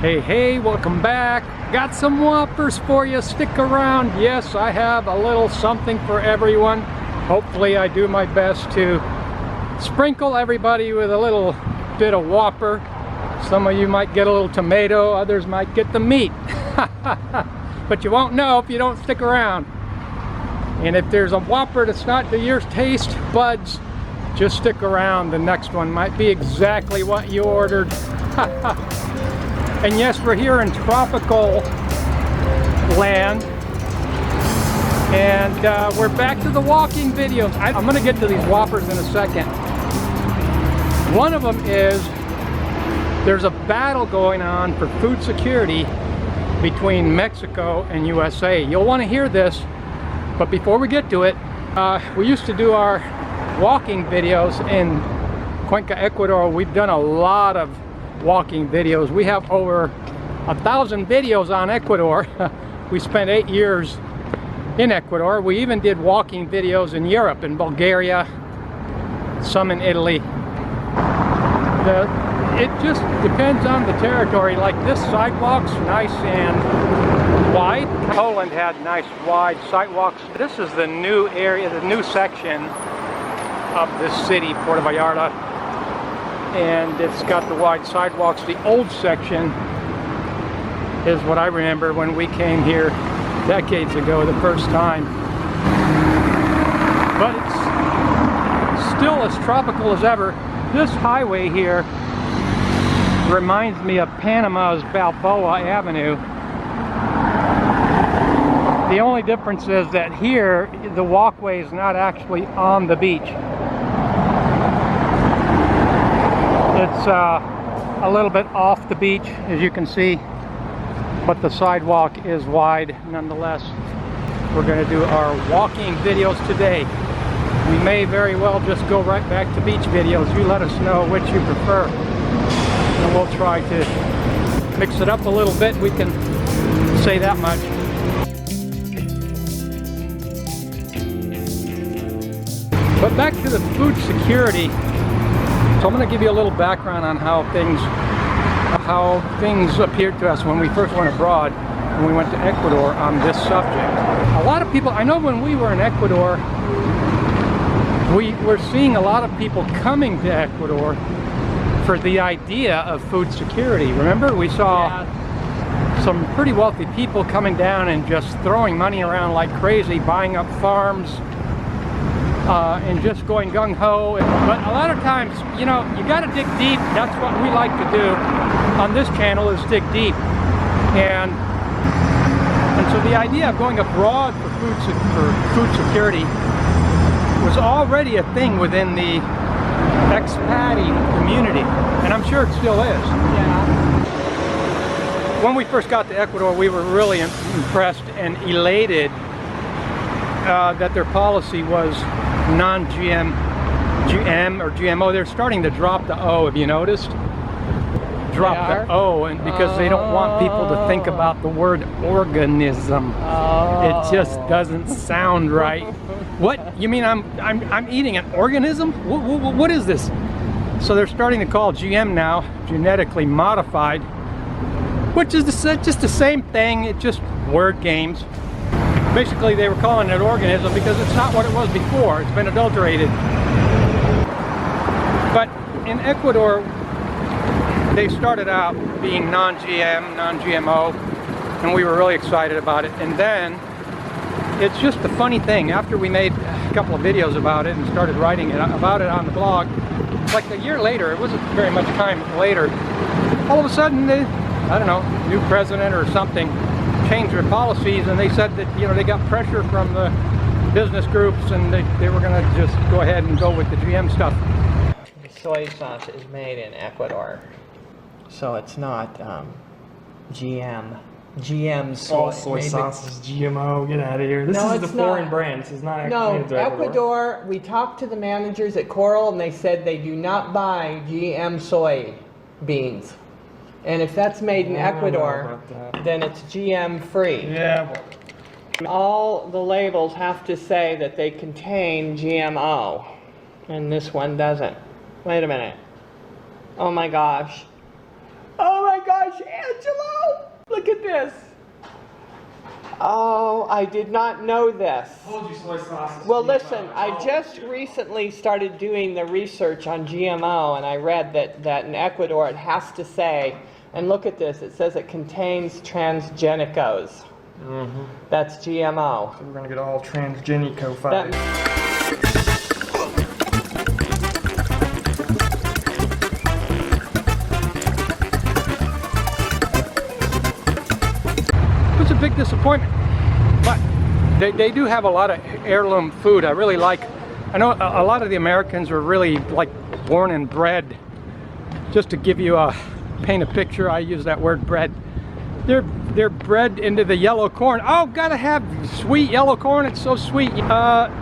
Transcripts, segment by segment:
Hey, welcome back. Got some whoppers for you. Stick around. Yes, I have a little something for everyone. Hopefully I do my best to sprinkle everybody with a little bit of whopper. Some of you might get a little tomato, others might get the meat. But you won't know if you don't stick around. And if there's a whopper that's not to your taste buds, just stick around. The next one might be exactly what you ordered. And yes, we're here in tropical land, and we're back to the walking videos. I'm going to get to these whoppers in a second. One of them is there's a battle going on for food security between Mexico and USA. You'll want to hear this, but before we get to it, we used to do our walking videos in Cuenca, Ecuador. We've done a lot of walking videos. We have over 1,000 videos on Ecuador. We spent 8 years in Ecuador. We even did walking videos in Europe, in Bulgaria, some in Italy. It just depends on the territory. Like this sidewalk's nice and wide. Poland had nice wide sidewalks. This is the new area, the new section of this city, Puerto Vallarta. And it's got the wide sidewalks. The old section is what I remember when we came here decades ago the first time. But it's still as tropical as ever. This highway here reminds me of Panama's Balboa Avenue. The only difference is that here the walkway is not actually on the beach. It's a little bit off the beach, as you can see, but the sidewalk is wide nonetheless. We're going to do our walking videos today. We may very well just go right back to beach videos. You let us know which you prefer, and we'll try to mix it up a little bit. We can say that much. But back to the food security. So I'm going to give you a little background on how things appeared to us when we first went abroad, when we went to Ecuador on this subject. A lot of people, I know when we were in Ecuador, we were seeing a lot of people coming to Ecuador for the idea of food security. Remember, we saw some pretty wealthy people coming down and just throwing money around like crazy, buying up farms, and just going gung-ho. But a lot of times, you know, you got to dig deep. That's what we like to do on this channel, is dig deep. And so the idea of going abroad for food security was already a thing within the expatie community, and I'm sure it still is. Yeah. When we first got to Ecuador, we were really impressed and elated that their policy was non-GM, GM or GMO. They're starting to drop the O, have you noticed? Drop the O, and because they don't want people to think about the word organism. It just doesn't sound right. What? You mean I'm eating an organism? What is this? So they're starting to call GM now genetically modified, which is just the same thing. It's just word games. Basically, they were calling it organism because it's not what it was before. It's been adulterated. But in Ecuador, they started out being non-GM, non-GMO, and we were really excited about it. And then, it's just a funny thing. After we made a couple of videos about it and started writing about it on the blog, like a year later, it wasn't very much time later, all of a sudden, I don't know, new president or something, changed their policies, and they said that, you know, they got pressure from the business groups, and they were going to just go ahead and go with the GM stuff. The soy sauce is made in Ecuador, so it's not GM. GM soy. All soy sauce is GMO. Get out of here. This is the foreign brand. This is not actually Ecuador. We talked to the managers at Coral, and they said they do not buy GM soy beans. And if that's made in Ecuador, then it's GM free. Yeah. All the labels have to say that they contain GMO, and this one doesn't. Wait a minute. Oh my gosh. Oh my gosh, Angela! goodness. Oh, I did not know this. Told you soy sauce is Well, GMO. listen, I just recently started doing the research on GMO, and I read that in Ecuador it has to say, and look at this, it says it contains transgenicos. That's GMO. So we're gonna get all transgenico-fied. It was a big disappointment, but they do have a lot of heirloom food. I really like. I know a lot of the Americans were really like born and bred. Just to give you paint a picture, I use that word bred. They're bred into the yellow corn. Oh, gotta have sweet yellow corn. It's so sweet.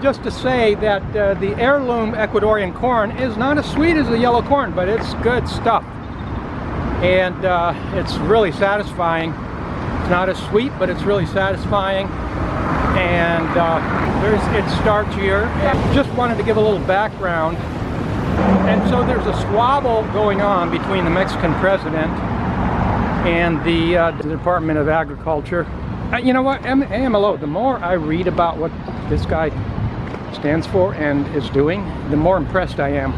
Just to say that the heirloom Ecuadorian corn is not as sweet as the yellow corn, but it's good stuff, and it's really satisfying. It's not as sweet, but it's really satisfying, and it's starchier. And just wanted to give a little background. And so there's a squabble going on between the Mexican president and the Department of Agriculture. You know what, AMLO, the more I read about what this guy stands for and is doing, the more impressed I am.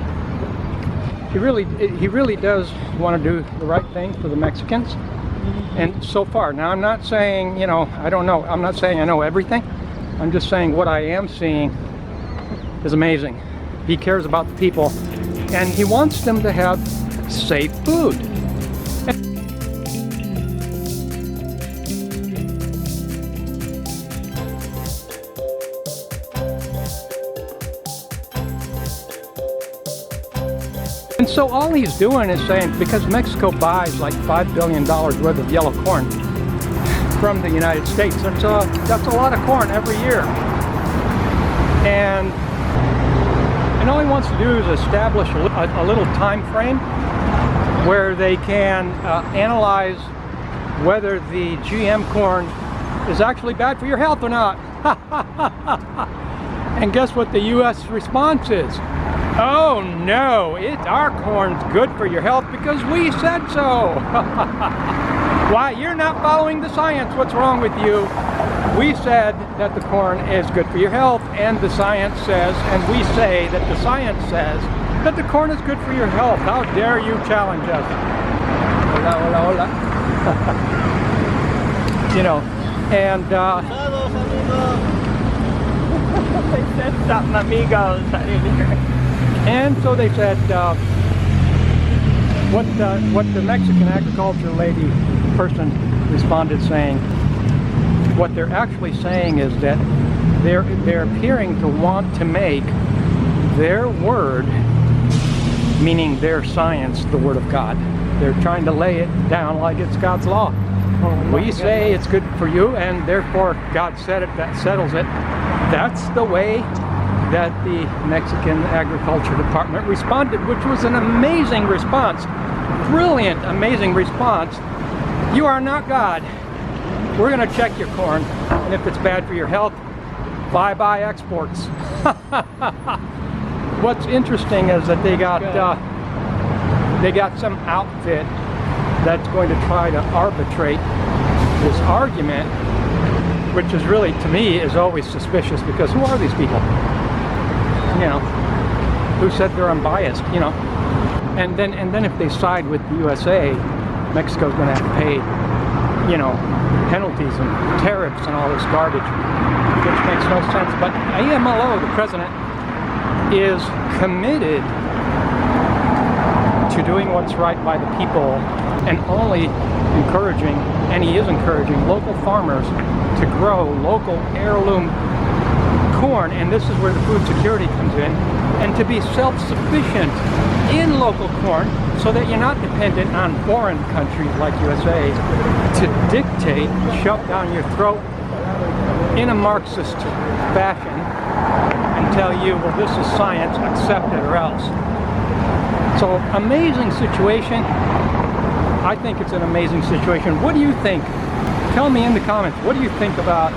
He really does want to do the right thing for the Mexicans. And so far, now I'm not saying, you know, I don't know, I'm not saying I know everything. I'm just saying what I am seeing is amazing. He cares about the people, and he wants them to have safe food. And so all he's doing is saying, because Mexico buys like $5 billion worth of yellow corn from the United States, that's a lot of corn every year. And all he wants to do is establish a little time frame where they can analyze whether the GM corn is actually bad for your health or not. And guess what the U.S. response is? Oh no, our corn's good for your health because we said so. Why, you're not following the science. What's wrong with you? We said that the corn is good for your health, and the science says, and we say that the science says that the corn is good for your health. How dare you challenge us? Hola, hola, hola. You know, and they said something, amigos. I didn't hear it. And so they said, what the Mexican agriculture lady person responded saying, what they're actually saying is that they're appearing to want to make their word, meaning their science, the word of God. They're trying to lay it down like it's God's law. We say it's good for you, and therefore God said it, that settles it. That's the way that the Mexican Agriculture Department responded, which was an amazing response. Brilliant, amazing response. You are not God. We're going to check your corn, and if it's bad for your health, bye-bye exports. What's interesting is that they got some outfit that's going to try to arbitrate this argument, which is really, to me, is always suspicious, because who are these people? You know, who said they're unbiased, you know? And then if they side with the USA, Mexico's going to have to pay, you know, penalties and tariffs and all this garbage, which makes no sense. But AMLO, the president, is committed to doing what's right by the people, and only encouraging, and he is encouraging, local farmers to grow local heirloom corn, and this is where the food security comes in, and to be self-sufficient in local corn, so that you're not dependent on foreign countries like USA to dictate, shove down your throat in a Marxist fashion and tell you, well, this is science, accept it or else. So, amazing situation. I think it's an amazing situation. What do you think? Tell me in the comments, what do you think about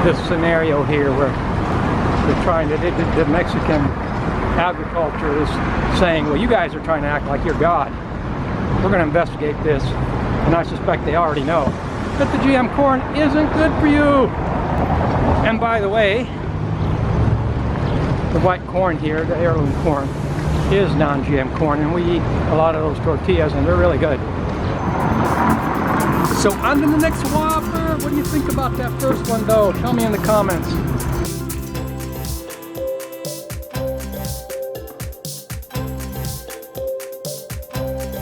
this scenario here where they're trying to, the Mexican agriculture is saying, well, you guys are trying to act like you're God. We're going to investigate this. And I suspect they already know that the GM corn isn't good for you. And by the way, the white corn here, the heirloom corn, is non-GM corn, and we eat a lot of those tortillas, and they're really good. So on to the next Whopper. What do you think about that first one, though? Tell me in the comments.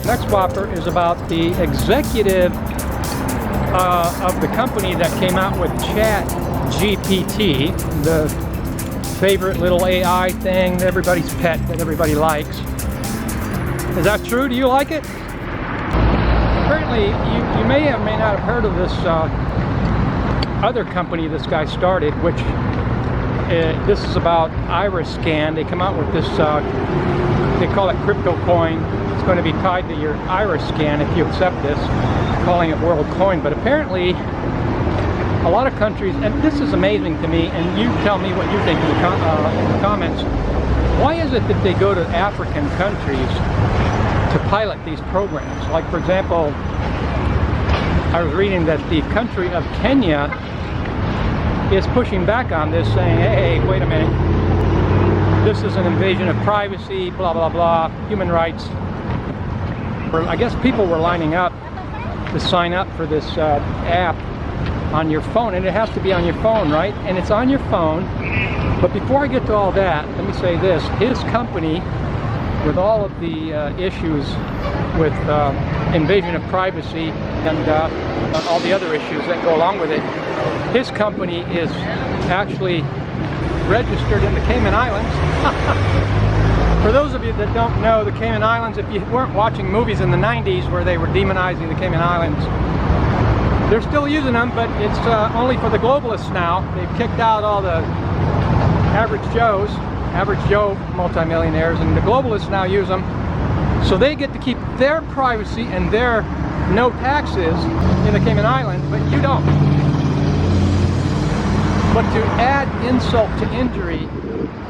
Next Whopper is about the executive of the company that came out with Chat GPT, the favorite little AI thing, everybody's pet that everybody likes. Is that true? Do you like it? Apparently, you may or may not have heard of this other company this guy started, which this is about iris scan. They come out with this, they call it crypto coin. It's going to be tied to your iris scan if you accept this, calling it Worldcoin. But apparently, a lot of countries, and this is amazing to me, and you tell me what you think in the comments, why is it that they go to African countries to pilot these programs? Like, for example, I was reading that the country of Kenya is pushing back on this, saying, hey, wait a minute, this is an invasion of privacy, blah, blah, blah, human rights. I guess people were lining up to sign up for this app on your phone, and it has to be on your phone, right? And it's on your phone. But before I get to all that, let me say this. His company, with all of the issues with invasion of privacy and all the other issues that go along with it, his company is actually registered in the Cayman Islands. For those of you that don't know, the Cayman Islands, if you weren't watching movies in the 90s where they were demonizing the Cayman Islands, they're still using them, but it's only for the globalists now. They've kicked out all the average Joes, average Joe multimillionaires, and the globalists now use them. So they get to keep their privacy and their no taxes in the Cayman Islands, but you don't. But to add insult to injury,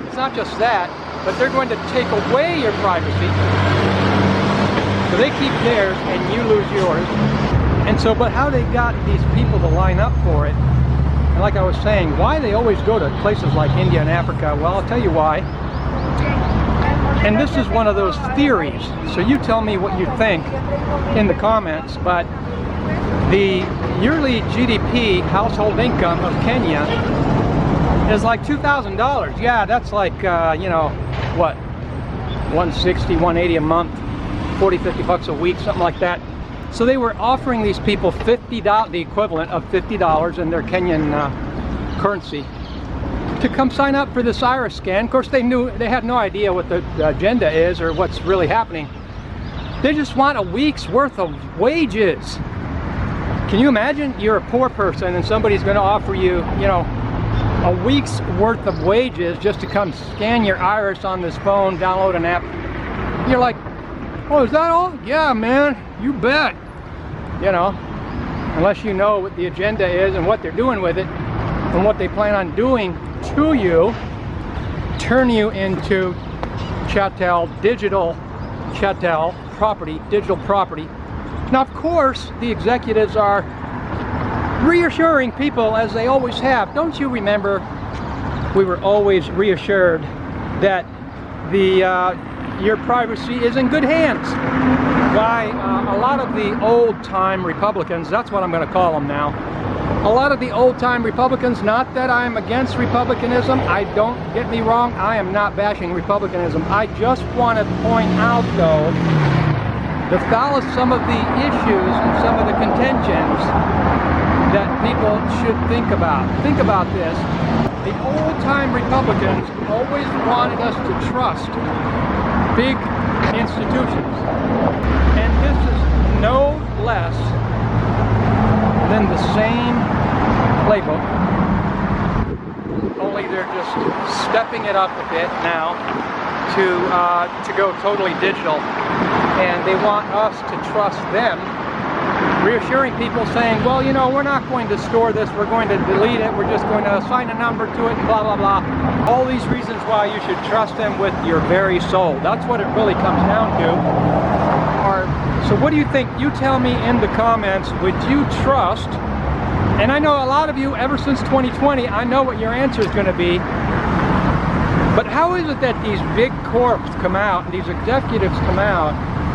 it's not just that, but they're going to take away your privacy. So they keep theirs and you lose yours. And so, but how they got these people to line up for it, and like I was saying, why they always go to places like India and Africa, well, I'll tell you why. And this is one of those theories, so you tell me what you think in the comments, but the yearly GDP, household income of Kenya, is like $2,000. Yeah, that's like, you know, what, 160, 180 a month, 40, 50 bucks a week, something like that. So they were offering these people $50, the equivalent of $50 in their Kenyan currency, to come sign up for this iris scan. Of course, they had no idea what the agenda is or what's really happening. They just want a week's worth of wages. Can you imagine? You're a poor person and somebody's going to offer you, you know, a week's worth of wages just to come scan your iris on this phone, download an app. You're like, oh, is that all? Yeah, man, you bet. You know, unless you know what the agenda is and what they're doing with it and what they plan on doing to you, turn you into chattel, digital chattel property, digital property. Now, of course, the executives are reassuring people, as they always have. Don't you remember, we were always reassured that your privacy is in good hands by a lot of the old-time Republicans. That's what I'm going to call them now. A lot of the old-time Republicans, not that I'm against Republicanism. Don't get me wrong, I am not bashing Republicanism. I just want to point out, though, some of the issues and some of the contentions that people should think about. Think about this. The old-time Republicans always wanted us to trust big institutions. And this is no less than the same playbook, only they're just stepping it up a bit now to go totally digital. And they want us to trust them, reassuring people, saying, well, you know, we're not going to store this, we're going to delete it, we're just going to assign a number to it, and blah, blah, blah. All these reasons why you should trust them with your very soul. That's what it really comes down to. Are So what do you think? You tell me in the comments, would you trust? And I know a lot of you, ever since 2020, I know what your answer is going to be. But how is it that these big corps come out, and these executives come out,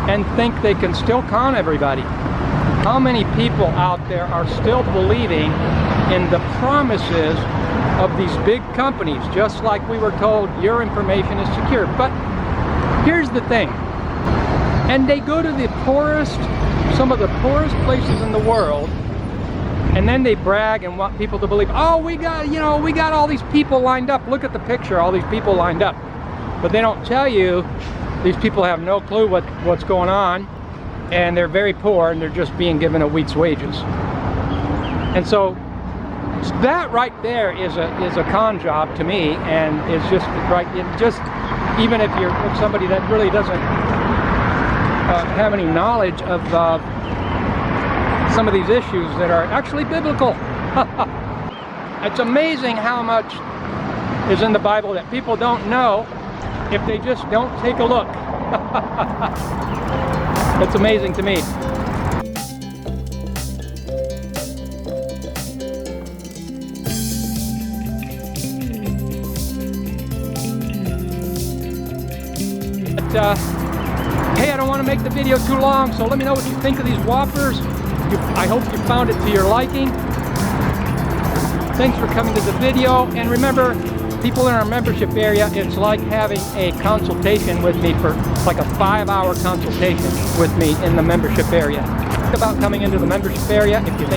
and think they can still con everybody? How many people out there are still believing in the promises of these big companies, just like we were told your information is secure? But here's the thing. And they go to the poorest, some of the poorest places in the world, and then they brag and want people to believe, oh, we got, you know, we got all these people lined up. Look at the picture, all these people lined up. But they don't tell you these people have no clue what's going on, and they're very poor, and they're just being given a week's wages. And so that right there is a con job to me, and it's just right. It just, even if you're somebody that really doesn't have any knowledge of some of these issues that are actually biblical. It's amazing how much is in the Bible that people don't know if they just don't take a look. It's amazing to me. But, hey, I don't want to make the video too long, so let me know what you think of these Whoppers. I hope you found it to your liking. Thanks for coming to the video, and remember, people in our membership area, it's like having a consultation with me, for like a 5-hour consultation with me in the membership area. Think about coming into the membership area if you're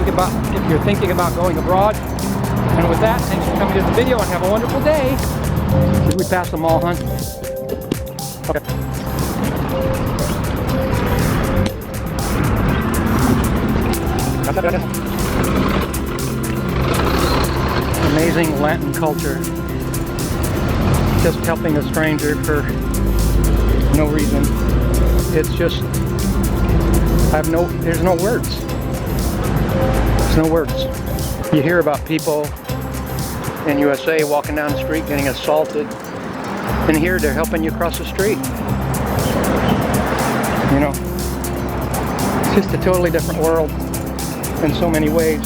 thinking about going abroad. And with that, thanks for coming to the video, and have a wonderful day. Did we pass them all, hon? Okay. Amazing Latin culture. Just helping a stranger for no reason. It's just, there's no words. There's no words. You hear about people in USA walking down the street getting assaulted, and here they're helping you cross the street. You know, it's just a totally different world in so many ways.